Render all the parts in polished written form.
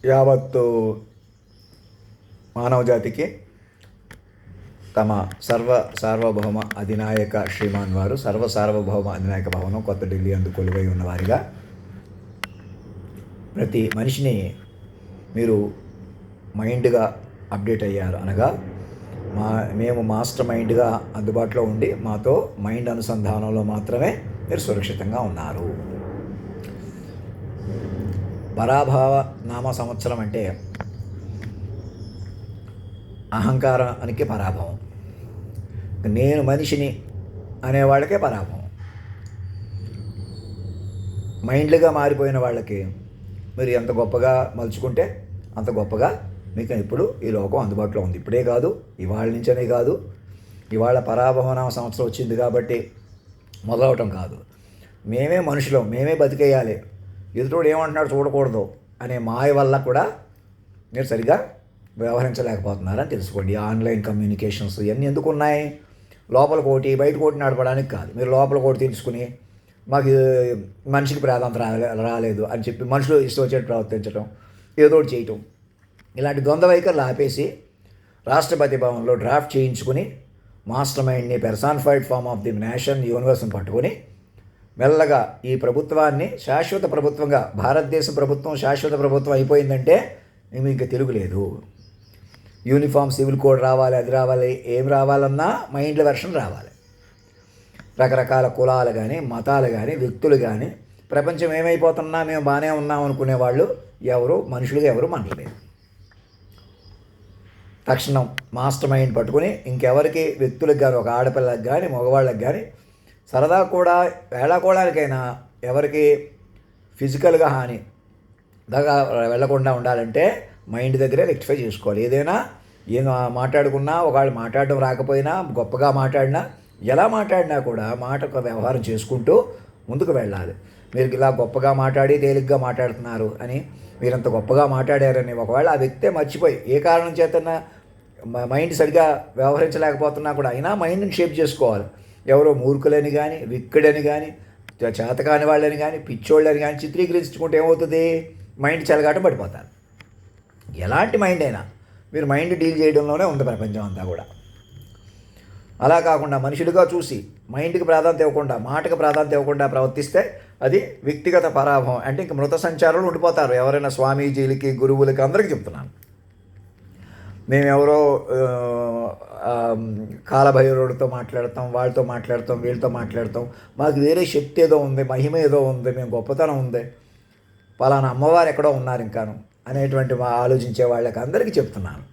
యావత్తు మానవ జాతికి తమ సార్వభౌమ అధినాయక శ్రీమాన్ వారు సార్వభౌమ అధినాయక భవనం కొత్త ఢిల్లీ అందు కొలువై ఉన్నవారిగా ప్రతి మనిషిని మీరు మైండ్గా అప్డేట్ అయ్యారు అనగా మేము మాస్టర్ మైండ్గా అందుబాటులో ఉండి మాతో మైండ్ అనుసంధానంలో మాత్రమే మీరు సురక్షితంగా ఉన్నారు. పరాభవ నామ సంవత్సరం అంటే అహంకారానికి పరాభవం, నేను మనిషిని అనేవాళ్ళకే పరాభవం. మైండ్లుగా మారిపోయిన వాళ్ళకి మీరు ఎంత గొప్పగా మలుచుకుంటే అంత గొప్పగా మీకు ఇప్పుడు ఈ లోకం అందుబాటులో ఉంది. ఇప్పుడే కాదు, ఇవాళ నుంచనే కాదు, ఇవాళ పరాభవనామ సంవత్సరం వచ్చింది కాబట్టి మొదలవటం కాదు. మేమే మనుషులం, మేమే బతికేయాలి, ఎదుటోడు ఏమంటున్నాడు చూడకూడదు అనే మాయ వల్ల కూడా మీరు సరిగా వ్యవహరించలేకపోతున్నారని తెలుసుకోండి. ఆన్లైన్ కమ్యూనికేషన్స్ ఇవన్నీ ఎందుకు ఉన్నాయి? లోపల కోటి బయట కోటి నడపడానికి కాదు. మీరు లోపల కోటి తెలుసుకుని మాకు మనిషికి ప్రాధాన్యత రాలేదు అని చెప్పి మనుషులు ఇష్టం వచ్చేట్టు ప్రవర్తించడం, ఏదో ఒకటి చేయటం, ఇలాంటి ద్వంద్వ వైఖరులు ఆపేసి రాష్ట్రపతి భవన్లో డ్రాఫ్ట్ చేయించుకుని మాస్టర్ మైండ్ని personified form of the nation యూనివర్స్ని పట్టుకొని మెల్లగా ఈ ప్రభుత్వాన్ని శాశ్వత ప్రభుత్వంగా, భారతదేశ ప్రభుత్వం శాశ్వత ప్రభుత్వం అయిపోయిందంటే మీకు తిరుగులేదు. యూనిఫామ్ సివిల్ కోడ్ రావాలి, అది రావాలి, ఏం రావాలన్నా మైండ్ల వెర్షన్ రావాలి. రకరకాల కులాలు కానీ మతాలు కానీ వ్యక్తులు కానీ ప్రపంచం ఏమైపోతున్నా మేము బాగానే ఉన్నాం అనుకునే వాళ్ళు ఎవరు మనుషులుగా ఎవరు మనలేదు. తక్షణం మాస్టర్ మైండ్ పట్టుకుని ఇంకెవరికి వ్యక్తులకు కానీ ఒక ఆడపిల్లకి కానీ మగవాళ్ళకి కానీ సరదా కూడా వేళాకోళానికైనా ఎవరికి ఫిజికల్గా హాని దాకా వెళ్లకుండా ఉండాలంటే మైండ్ దగ్గరే రెక్టిఫై చేసుకోవాలి. ఏదైనా ఏం మాట్లాడుకున్నా, ఒకళ్ళు మాట్లాడడం రాకపోయినా, గొప్పగా మాట్లాడినా, ఎలా మాట్లాడినా కూడా మాటకు వ్యవహారం చేసుకుంటూ ముందుకు వెళ్ళాలి. మీరు ఇలా గొప్పగా మాట్లాడి తేలిగ్గా మాట్లాడుతున్నారు అని, మీరంత గొప్పగా మాట్లాడారని ఒకవేళ ఆ వ్యక్తే మర్చిపోయి ఏ కారణం చేతన్నా మైండ్ సరిగా వ్యవహరించలేకపోతున్నా కూడా అయినా మైండ్ని షేప్ చేసుకోవాలి. ఎవరో మూర్ఖులని కానీ, విక్కడని కానీ, చేతకాని వాళ్ళని కానీ, పిచ్చోళ్ళని కానీ చిత్రీకరించుకుంటే ఏమవుతుంది? మైండ్ చెలగాటం పడిపోతారు. ఎలాంటి మైండ్ అయినా మీరు మైండ్ డీల్ చేయడంలోనే ఉంది ప్రపంచం అంతా కూడా. అలా కాకుండా మనుషులుగా చూసి మైండ్కి ప్రాధాన్యత ఇవ్వకుండా, మాటకు ప్రాధాన్యత ఇవ్వకుండా ప్రవర్తిస్తే అది వ్యక్తిగత పరాభవం. అంటే ఇంక మృత సంచారాలు ఉండిపోతారు. ఎవరైనా స్వామీజీలకి, గురువులకి అందరికీ చెప్తున్నాను. మేమెవరో కాలభైరవుడితో మాట్లాడతాం, వాళ్ళతో మాట్లాడతాం, వీళ్ళతో మాట్లాడతాం, మాకు వేరే శక్తి ఏదో ఉంది, మహిమ ఏదో ఉంది, మేము గొప్పతనం ఉంది, పలానా అమ్మవారు ఎక్కడో ఉన్నారు ఇంకాను అనేటువంటి ఆలోచించే వాళ్ళకి అందరికీ చెప్తున్నాను.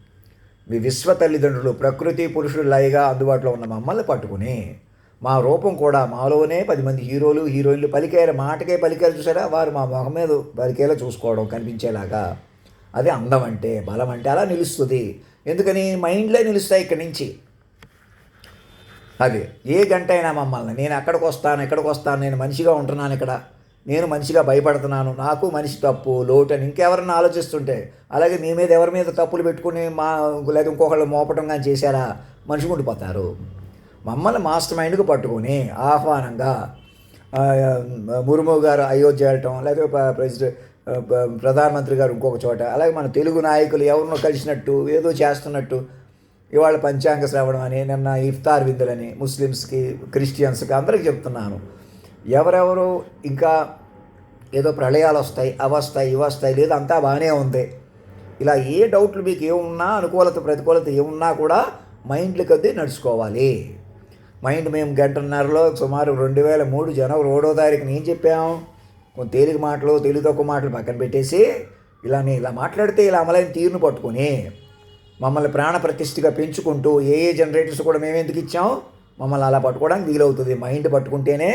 మీ విశ్వ తల్లిదండ్రులు ప్రకృతి పురుషుడు లయగా అందుబాటులో ఉన్న మమ్మల్ని పట్టుకుని మా రూపం కూడా మాలోనే 10 మంది హీరోలు హీరోయిన్లు పలికేరు, మాటకే పలికేరు చూసారా, వారు మా మొహం మీద పలికేలా చూసుకోవడం కనిపించేలాగా. అదే అందం అంటే, బలం అంటే అలా నిలుస్తుంది. ఎందుకని? మైండ్లే నిలుస్తాయి ఇక్కడి నుంచి. అది ఏ గంట అయినా మమ్మల్ని నేను ఎక్కడికి వస్తాను, నేను మనిషిగా ఉంటున్నాను ఇక్కడ, నేను మనిషిగా భయపడుతున్నాను, నాకు మనిషి తప్పు లోటు అని ఇంకెవరన్నా ఆలోచిస్తుంటే, అలాగే మీ మీద ఎవరి మీద తప్పులు పెట్టుకుని లేదా ఇంకొకళ్ళు మోపటం కానీ చేశారా మనిషి ఉండిపోతారు. మమ్మల్ని మాస్టర్ మైండ్కి పట్టుకొని ఆహ్వానంగా ముర్ము గారు అయోధ్య వెళ్ళటం, లేకపోతే ప్రధానమంత్రి గారు ఇంకొక చోట, అలాగే మన తెలుగు నాయకులు ఎవరినో కలిసినట్టు ఏదో చేస్తున్నట్టు ఇవాళ పంచాంగ శ్రవణం అని, నిన్న ఇఫ్తార్ విందులని ముస్లిమ్స్కి, క్రిస్టియన్స్కి అందరికీ చెప్తున్నాను. ఎవరెవరు ఇంకా ఏదో ప్రళయాలు వస్తాయి, అవస్తాయి, ఇవస్తాయి, లేదా అంతా బాగానే ఉంది, ఇలా ఏ డౌట్లు మీకు ఏమున్నా, అనుకూలత ప్రతికూలత ఏమున్నా కూడా మైండ్లు కొద్దీ నడుచుకోవాలి. మైండ్ మేము గంటన్నరలో సుమారు 2003 జనవరి 1వ తారీఖున ఏం చెప్పాము? కొంత తేలిక మాటలు, తెలివి తక్కువ మాటలు పక్కన పెట్టేసి ఇలా మాట్లాడితే ఇలా అమలైన తీరును పట్టుకొని మమ్మల్ని ప్రాణ ప్రతిష్ఠగా పెంచుకుంటూ ఏ జనరేటర్స్ కూడా మేము ఎందుకు ఇచ్చాం? మమ్మల్ని అలా పట్టుకోవడానికి వీలవుతుంది. మైండ్ పట్టుకుంటేనే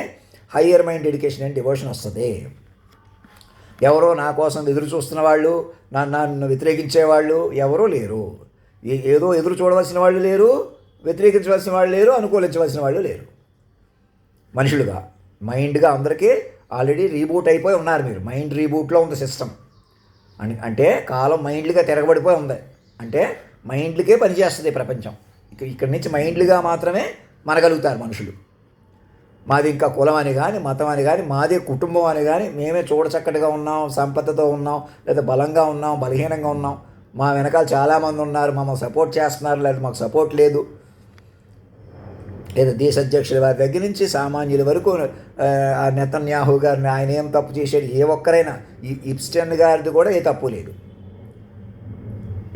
higher mind education and devotion వస్తుంది. ఎవరో నా కోసం ఎదురు చూస్తున్న వాళ్ళు, నన్ను వ్యతిరేకించేవాళ్ళు ఎవరూ లేరు. ఏదో ఎదురు చూడవలసిన వాళ్ళు లేరు, వ్యతిరేకించవలసిన వాళ్ళు లేరు, అనుకూలించవలసిన వాళ్ళు లేరు. మనుషులుగా మైండ్గా అందరికీ ఆల్రెడీ రీబూట్ అయిపోయి ఉన్నారు. మీరు మైండ్ రీబూట్లో ఉంది సిస్టమ్. అంటే కాలం మైండ్లుగా తిరగబడిపోయి ఉంది. అంటే మైండ్లకే పనిచేస్తుంది ప్రపంచం. ఇక్కడి నుంచి మైండ్లుగా మాత్రమే మనగలుగుతారు మనుషులు. మాది ఇంకా కులం అని కానీ మతం అని కానీ మాదే కుటుంబం అని కానీ మేమే చూడచక్కటిగా ఉన్నాం, సంపదతో ఉన్నాం, లేదా బలంగా ఉన్నాం, బలహీనంగా ఉన్నాం, మా వెనకాల చాలామంది ఉన్నారు, మమ్మల్ని సపోర్ట్ చేస్తున్నారు, లేదా మాకు సపోర్ట్ లేదు, లేదా దేశ అధ్యక్షుల వారి దగ్గర నుంచి సామాన్యుల వరకు ఆ నెతన్యాహు గారిని ఆయన ఏం తప్పు చేశాడు, ఏ ఒక్కరైనా ఈ ఇప్స్టెన్ గారిది కూడా ఏ తప్పు లేదు.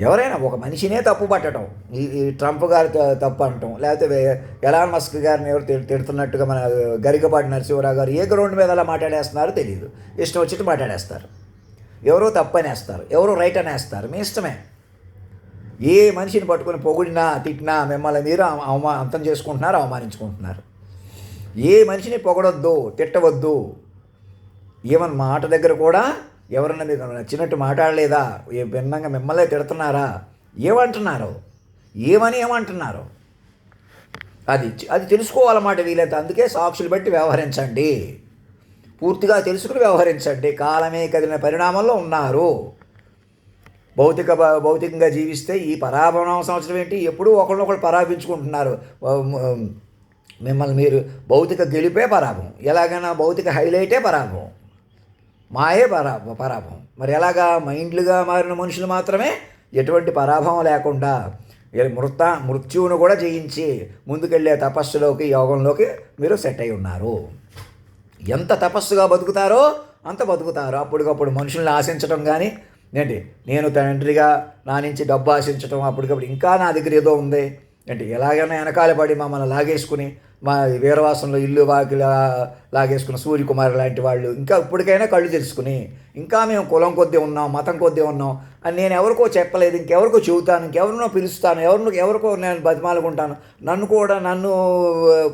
ఎవరైనా ఒక మనిషినే తప్పు పట్టడం, ఈ ట్రంప్ గారి తప్పు అనటం, లేకపోతే ఎలాన్ మస్క్ గారిని ఎవరు తిడుతున్నట్టుగా మన గరికపాటి నరసింహరావు గారు ఏ గ్రౌండ్ మీద అలా మాట్లాడేస్తున్నారో తెలియదు, ఇష్టం వచ్చినట్టు మాట్లాడేస్తారు. ఎవరో తప్పు అనేస్తారు, ఎవరో రైట్ అనేస్తారు, మీ ఇష్టమే. ఏ మనిషిని పట్టుకొని పొగిడినా తిట్టినా మిమ్మల్ని మీరు అంతం చేసుకుంటున్నారు, అవమానించుకుంటున్నారు. ఏ మనిషిని పొగడొద్దు, తిట్టవద్దు. ఈవెన్ మాట దగ్గర కూడా ఎవరన్నా మీకు నచ్చినట్టు మాట్లాడలేదా, ఏ భిన్నంగా మిమ్మల్ని తిడుతున్నారా, ఏమంటున్నారు, ఏమంటున్నారు, అది తెలుసుకోవాలన్నమాట వీలైతే. అందుకే సాక్షులు బట్టి వ్యవహరించండి, పూర్తిగా తెలుసుకుని వ్యవహరించండి. కాలమే కదిలిన పరిణామంలో ఉన్నారు. భౌతికంగా జీవిస్తే ఈ పరాభవం సంవత్సరం ఏంటి, ఎప్పుడూ ఒకళ్ళొకళ్ళు పరాభించుకుంటున్నారు. మిమ్మల్ని మీరు భౌతిక గెలిపే పరాభవం, ఎలాగైనా భౌతిక హైలైటే పరాభవం, మాయే పరాభవం. మరి ఎలాగా మైండ్లుగా మారిన మనుషులు మాత్రమే ఎటువంటి పరాభవం లేకుండా మృత్యువును కూడా జయించి ముందుకెళ్ళే తపస్సులోకి, యోగంలోకి మీరు సెట్ అయి ఉన్నారు. ఎంత తపస్సుగా బతుకుతారో అంత బతుకుతారు. అప్పటికప్పుడు మనుషుల్ని ఆశించడం కానీ ఏంటి, నేను తండ్రిగా నా నుంచి డబ్బు ఆశించడం, అప్పటికప్పుడు ఇంకా నా దగ్గర ఏదో ఉంది ఏంటి, ఎలాగైనా వెనకాల పడి మమ్మల్ని లాగేసుకుని, మా వీరవాసంలో ఇల్లు వాకి లాగేసుకున్న సూర్యకుమార్ లాంటి వాళ్ళు ఇంకా ఇప్పటికైనా కళ్ళు తెలుసుకుని, ఇంకా మేము కులం కొద్దీ ఉన్నాం, మతం కొద్దీ ఉన్నాం అని నేను ఎవరికో చెప్పలేదు, ఇంకెవరికో చెబుతాను, ఇంకెవరినో పిలుస్తాను, ఎవరికో నేను బతిమాలుకుంటాను, నన్ను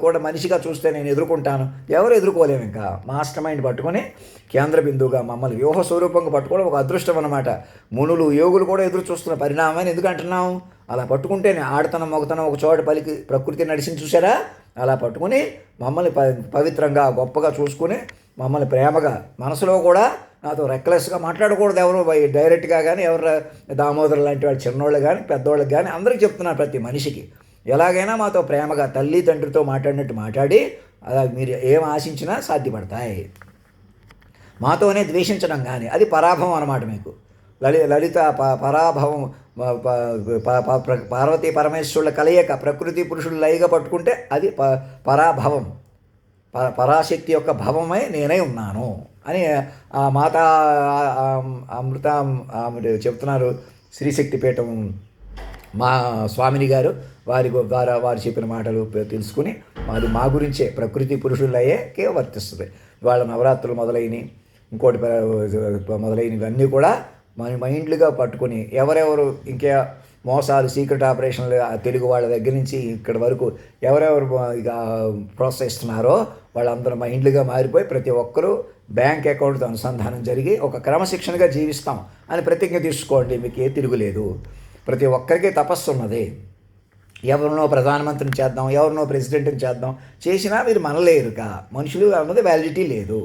కూడా మనిషిగా చూస్తే నేను ఎదుర్కొంటాను. ఎవరు ఎదుర్కోలేము. ఇంకా మాస్టర్ మైండ్ పట్టుకొని కేంద్ర బిందువుగా మమ్మల్ని వ్యూహ స్వరూపంగా పట్టుకోవడం ఒక అదృష్టం అన్నమాట. మునులు యోగులు కూడా ఎదురు చూస్తున్న పరిణామాన్ని ఎందుకు అంటున్నాం, అలా పట్టుకుంటేనే ఆడతనం మొగతనం ఒక చోట పలికి ప్రకృతి నడిచింది చూసారా, అలా పట్టుకుని మమ్మల్ని పవిత్రంగా గొప్పగా చూసుకుని మమ్మల్ని ప్రేమగా, మనసులో కూడా నాతో రెక్లెస్గా మాట్లాడకూడదు ఎవరు డైరెక్ట్గా కానీ, ఎవరు దామోదర్ లాంటి వాళ్ళు చిన్నోళ్ళు కానీ పెద్దోళ్ళకి కానీ అందరికీ చెప్తున్నారు, ప్రతి మనిషికి ఎలాగైనా మాతో ప్రేమగా తల్లి తండ్రితో మాట్లాడినట్టు మాట్లాడి అలా మీరు ఏం ఆశించినా సాధ్యపడతాయి. మాతోనే ద్వేషించడం కానీ అది పరాభవం అన్నమాట. మీకు లలిత పరాభవం, పార్వతీ పరమేశ్వరుల కలయిక, ప్రకృతి పురుషులు లయగా పట్టుకుంటే అది పరాభవం, పరాశక్తి యొక్క భవమై నేనై ఉన్నాను అని ఆ మాతా అమృత చెప్తున్నారు. శ్రీశక్తిపీఠం మా స్వామిని గారు వారు చెప్పిన మాటలు తెలుసుకుని అది మా గురించే ప్రకృతి పురుషులయ్యేకే వర్తిస్తుంది. వాళ్ళ నవరాత్రులు మొదలైనవి, ఇంకోటి మొదలైనవి అన్నీ కూడా మన మైండ్లుగా పట్టుకొని ఎవరెవరు ఇంకా మోసాలు, సీక్రెట్ ఆపరేషన్లు తెలుగు వాళ్ళ దగ్గర నుంచి ఇక్కడ వరకు ఎవరెవరు ఇక ప్రోత్సహిస్తున్నారో వాళ్ళందరూ మైండ్లుగా మారిపోయి ప్రతి ఒక్కరూ బ్యాంక్ అకౌంట్తో అనుసంధానం జరిగి ఒక క్రమశిక్షణగా జీవిస్తాం అని ప్రతిజ్ఞ తీసుకోండి. మీకు ఏ తిరుగులేదు. ప్రతి ఒక్కరికి తపస్సు ఉన్నది. ఎవరినో ప్రధానమంత్రిని చేద్దాం, ఎవరినో ప్రెసిడెంట్ని చేద్దాం చేసినా మీరు మనలేరుగా. మనుషులు అన్నది వ్యాలిడిటీ లేదు.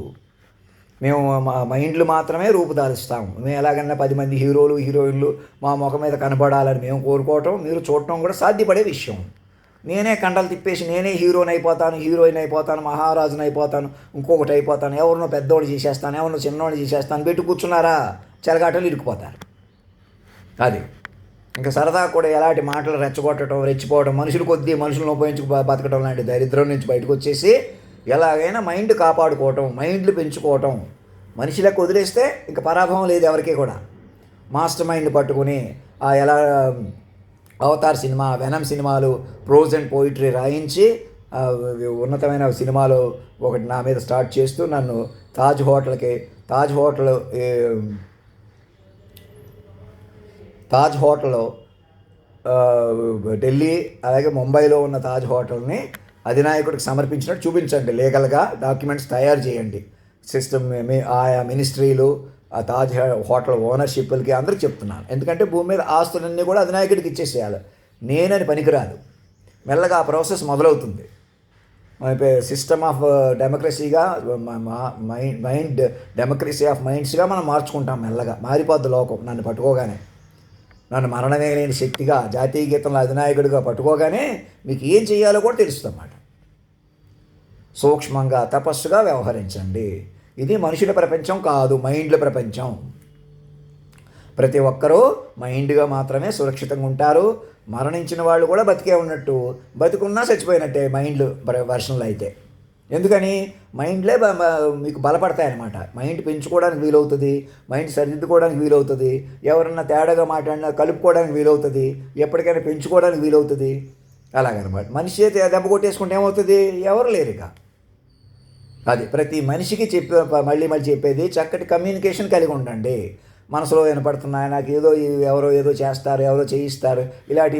మేము మా మైండ్లు మాత్రమే రూపుదాలుస్తాం. మేము ఎలాగన్నా 10 మంది హీరోలు హీరోయిన్లు మా ముఖం మీద కనపడాలని మేము కోరుకోవటం, మీరు చూడటం కూడా సాధ్యపడే విషయం. నేనే కండలు తిప్పేసి నేనే హీరోని అయిపోతాను, హీరోయిన్ అయిపోతాను, మహారాజుని అయిపోతాను, ఇంకొకటి అయిపోతాను, ఎవరినో పెద్దోడు చేసేస్తాను, ఎవరినో చిన్నోడు చేసేస్తాను పెట్టి కూర్చున్నారా, చెలగాటలు ఇరుక్కుపోతారు. అది ఇంకా సరదా కూడా ఎలాంటి మాటలు రెచ్చగొట్టడం, రెచ్చిపోవడం, మనుషుల కొద్దీ మనుషులను ఉపయోగించి బతకడం లాంటి దరిద్రం నుంచి బయటకు వచ్చేసి ఎలాగైనా మైండ్ కాపాడుకోవటం, మైండ్లు పెంచుకోవటం. మనిషిలకు వదిలేస్తే ఇంకా పరాభవం లేదు ఎవరికి కూడా. మాస్టర్ మైండ్ పట్టుకుని ఎలా అవతార్ సినిమా, వెనమ్ సినిమాలు, ప్రోజ్ అండ్ పోయిటరీ రాయించి ఉన్నతమైన సినిమాలు ఒకటి నా మీద స్టార్ట్ చేస్తూ నన్ను తాజ్ హోటల్ ఢిల్లీ అలాగే ముంబైలో ఉన్న తాజ్ హోటల్ని అధినాయకుడికి సమర్పించినట్టు చూపించండి. లీగల్గా డాక్యుమెంట్స్ తయారు చేయండి. సిస్టమ్ ఆయా మినిస్ట్రీలు, ఆ తాజ్ హోటల్ ఓనర్షిప్లకి అందరికి చెప్తున్నాను. ఎందుకంటే భూమి మీద ఆస్తులన్నీ కూడా అధినాయకుడికి ఇచ్చేసేయాలి. నేనని పనికిరాదు. మెల్లగా ఆ ప్రాసెస్ మొదలవుతుంది. సిస్టమ్ ఆఫ్ డెమోక్రసీగా మైండ్ డెమోక్రసీ ఆఫ్ మైండ్స్గా మనం మార్చుకుంటాం. మెల్లగా మారిపోద్ది లోకం. నన్ను పట్టుకోగానే, నన్ను మరణమే లేని శక్తిగా జాతీయ గీతంలో అధినాయకుడిగా పట్టుకోగానే మీకు ఏం చేయాలో కూడా తెలుస్తుంది అన్నమాట. సూక్ష్మంగా తపస్సుగా వ్యవహరించండి. ఇది మనుషుల ప్రపంచం కాదు, మైండ్ల ప్రపంచం. ప్రతి ఒక్కరూ మైండ్గా మాత్రమే సురక్షితంగా ఉంటారు. మరణించిన వాళ్ళు కూడా బతికే ఉన్నట్టు, బతికున్నా చచ్చిపోయినట్టే మైండ్లు వర్షన్లు అయితే. ఎందుకని మైండ్లే మీకు బలపడతాయన్నమాట. మైండ్ పెంచుకోవడానికి వీలవుతుంది, మైండ్ సరిదిద్దుకోవడానికి వీలవుతుంది, ఎవరన్నా తేడాగా మాట్లాడినా కలుపుకోవడానికి వీలవుతుంది, ఎప్పటికైనా పెంచుకోవడానికి వీలవుతుంది. అలాగనమాట. మనిషి చేతి దెబ్బ కొట్టేసుకుంటే ఏమవుతుంది? ఎవరు లేరు ఇక. అది ప్రతి మనిషికి మళ్ళీ చెప్పేది, చక్కటి కమ్యూనికేషన్ కలిగి ఉండండి. మనసులో వినపడుతున్నాయి నాకు ఏదో ఎవరో ఏదో చేస్తారు, ఎవరో చేయిస్తారు, ఇలాంటి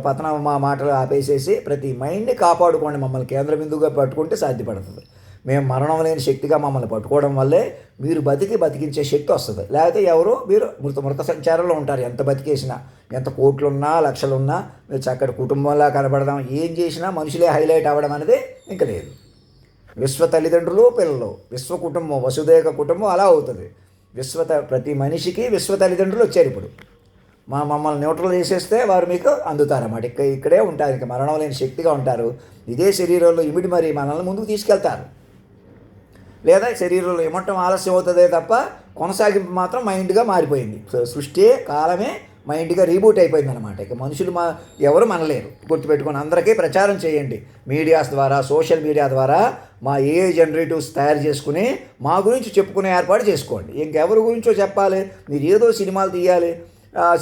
పతనం మాటలు ఆపేసేసి ప్రతి మైండ్ని కాపాడుకోండి. మమ్మల్ని కేంద్ర బిందువుగా పట్టుకుంటే సాధ్యపడుతుంది. మేము మరణం లేని శక్తిగా మమ్మల్ని పట్టుకోవడం వల్లే మీరు బతికించే శక్తి వస్తుంది. లేకపోతే ఎవరో మీరు మృత సంచారంలో ఉంటారు. ఎంత బతికేసినా, ఎంత కోట్లున్నా లక్షలున్నా, మీరు చక్కటి కుటుంబంలా కనబడదాం, ఏం చేసినా మనుషులే హైలైట్ అవ్వడం అనేది ఇంక లేదు. విశ్వ తల్లిదండ్రులు పిల్లలు, విశ్వ కుటుంబం, వసుదైక కుటుంబం అలా అవుతుంది. ప్రతి మనిషికి విశ్వ తల్లిదండ్రులు వచ్చారు. ఇప్పుడు మమ్మల్ని న్యూట్రల్ చేసేస్తే వారు మీకు అందుతారన్నమాట. ఇక్కడే ఉంటారు, ఇక మరణం లేని శక్తిగా ఉంటారు. ఇదే శరీరంలో ఇమిడి మరి మనల్ని ముందుకు తీసుకెళ్తారు. లేదా శరీరంలో ఇమ్మటం ఆలస్యం అవుతుందే తప్ప కొనసాగింపు మాత్రం మైండ్గా మారిపోయింది. సృష్టి కాలమే మైండ్గా రీబూట్ అయిపోయింది అనమాట. ఇక మనుషులు ఎవరు మనలేరు. గుర్తుపెట్టుకొని అందరికీ ప్రచారం చేయండి. మీడియాస్ ద్వారా, సోషల్ మీడియా ద్వారా మా ఏఐ జనరేటివ్స్ తయారు చేసుకుని మా గురించి చెప్పుకునే ఏర్పాటు చేసుకోండి. ఇంకెవరి గురించో చెప్పాలి, మీరు ఏదో సినిమాలు తీయాలి,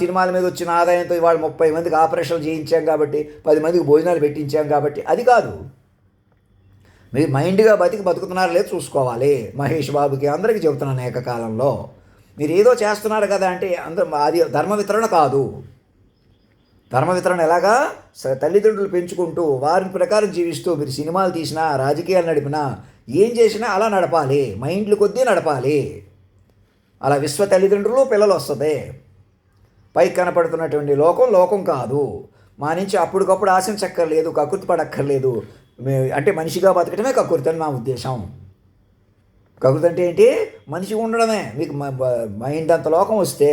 సినిమాల మీద వచ్చిన ఆదాయంతో ఇవాళ 30 మందికి ఆపరేషన్లు చేయించాం కాబట్టి, 10 మందికి భోజనాలు పెట్టించాం కాబట్టి, అది కాదు. మీరు మైండ్గా బతుకుతున్నారో లేదు చూసుకోవాలి. మహేష్ బాబుకి అందరికీ చెబుతున్నాను ఏకకాలంలో. మీరు ఏదో చేస్తున్నారు కదా అంటే అది ధర్మ వితరణ కాదు. ధర్మ వితరణ ఎలాగా? తల్లిదండ్రులు పెంచుకుంటూ వారి ప్రకారం జీవిస్తూ మీరు సినిమాలు తీసినా, రాజకీయాలు నడిపినా, ఏం చేసినా అలా నడపాలి. మైండ్లు కొద్దీ నడపాలి. అలా విశ్వ తల్లిదండ్రులు పిల్లలు వస్తుంది. పైకి కనపడుతున్నటువంటి లోకం కాదు. మా నుంచి అప్పటికప్పుడు ఆశించక్కర్లేదు, కకృతి పడక్కర్లేదు. అంటే మనిషిగా బతకటమే కకృతి అని నా ఉద్దేశం. కకృతి అంటే ఏంటి? మనిషి ఉండడమే. మీకు మైండ్ అంత లోకం వస్తే,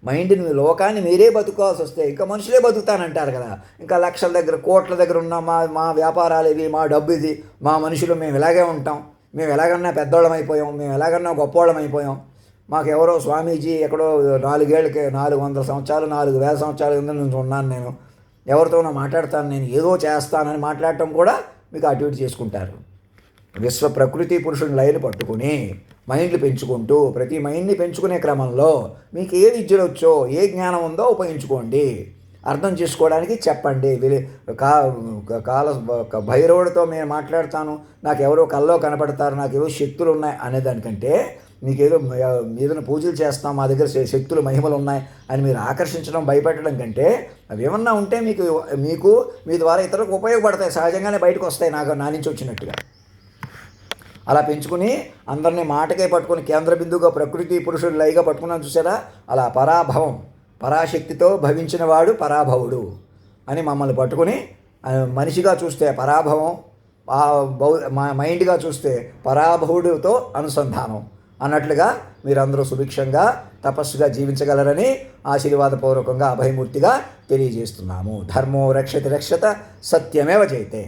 మైండ్ని లోకాన్ని మీరే బతుకోవాల్సి వస్తే ఇంకా మనుషులే బతుకుతానంటారు కదా. ఇంకా లక్షల దగ్గర కోట్ల దగ్గర ఉన్న మా వ్యాపారాలు ఇవి, మా డబ్బు ఇది, మా మనుషులు మేము ఇలాగే ఉంటాం, మేము ఎలాగన్నా పెద్దోళ్ళం అయిపోయాం, మేము ఎలాగన్నా గొప్పవాళ్ళం అయిపోయాం, మాకు ఎవరో స్వామీజీ ఎక్కడో 400 సంవత్సరాలు 4000 సంవత్సరాల కింద నుంచి ఉన్నాను, నేను ఎవరితోనో మాట్లాడతాను, నేను ఏదో చేస్తానని మాట్లాడటం కూడా మీకు అటు ఇటు చేసుకుంటారు. విశ్వ ప్రకృతి పురుషుని లైన్ పట్టుకుని మైండ్లు పెంచుకుంటూ ప్రతి మైండ్ని పెంచుకునే క్రమంలో మీకు ఏ విద్యలు వచ్చో, ఏ జ్ఞానం ఉందో ఉపయోగించుకోండి. అర్థం చేసుకోవడానికి చెప్పండి. కాల భైరవుడితో నేను మాట్లాడతాను, నాకు ఎవరో కల్లో కనపడతారు, నాకు ఏవో శక్తులు ఉన్నాయి అనేదానికంటే, మీకేదో ఏదైనా పూజలు చేస్తాం, మా దగ్గర శక్తులు మహిమలు ఉన్నాయి అని మీరు ఆకర్షించడం, భయపెట్టడం కంటే అవి ఏమన్నా ఉంటే మీకు మీ ద్వారా ఇతరులకు ఉపయోగపడతాయి, సహజంగానే బయటకు వస్తాయి నా నుంచి వచ్చినట్టుగా. అలా పెంచుకుని అందరినీ మాటకే పట్టుకుని కేంద్ర బిందువుగా ప్రకృతి పురుషుడు లైగా పట్టుకున్నాను చూసారా? అలా పరాభవం, పరాశక్తితో భవించిన వాడు పరాభవుడు అని మమ్మల్ని పట్టుకుని మనిషిగా చూస్తే పరాభవం, మైండ్గా చూస్తే పరాభవుడితో అనుసంధానం అన్నట్లుగా మీరందరూ సుభిక్షంగా తపస్సుగా జీవించగలరని ఆశీర్వాదపూర్వకంగా అభయమూర్తిగా తెలియజేస్తున్నాము. ధర్మో రక్షతి రక్షత, సత్యమేవ జయతే.